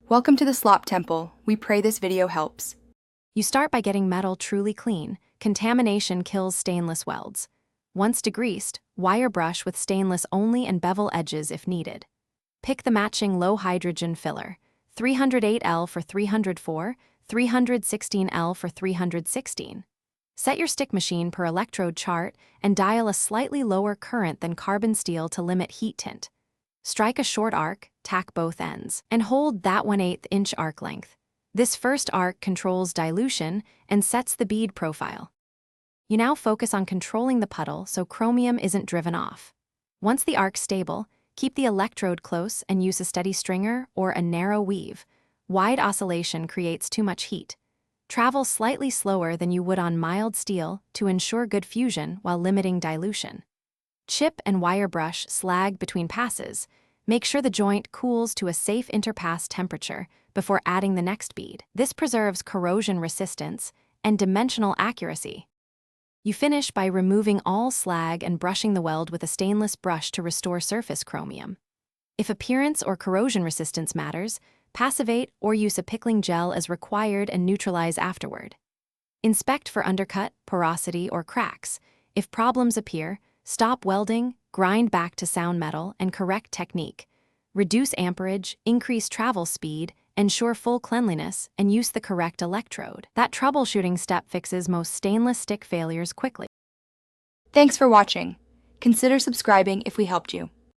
Welcome to the Slop Temple. We pray this video helps. You start by getting metal truly clean. Contamination kills stainless welds. Once degreased, wire brush with stainless only and bevel edges if needed. Pick the matching low-hydrogen filler, 308L for 304, 316L for 316. Set your stick machine per electrode chart and dial a slightly lower current than carbon steel to limit heat tint. Strike a short arc, tack both ends, and hold that 1/8 inch arc length. This first arc controls dilution and sets the bead profile. You now focus on controlling the puddle so chromium isn't driven off. Once the arc's stable, keep the electrode close and use a steady stringer or a narrow weave. Wide oscillation creates too much heat. Travel slightly slower than you would on mild steel to ensure good fusion while limiting dilution. Chip and wire brush slag between passes. Make sure the joint cools to a safe interpass temperature before adding the next bead. This preserves corrosion resistance and dimensional accuracy. You finish by removing all slag and brushing the weld with a stainless brush to restore surface chromium. If appearance or corrosion resistance matters, passivate or use a pickling gel as required and neutralize afterward. Inspect for undercut, porosity, or cracks. If problems appear, stop welding, grind back to sound metal, and correct technique. Reduce amperage, increase travel speed, ensure full cleanliness, and use the correct electrode. That troubleshooting step fixes most stainless stick failures quickly. Thanks for watching. Consider subscribing if we helped you.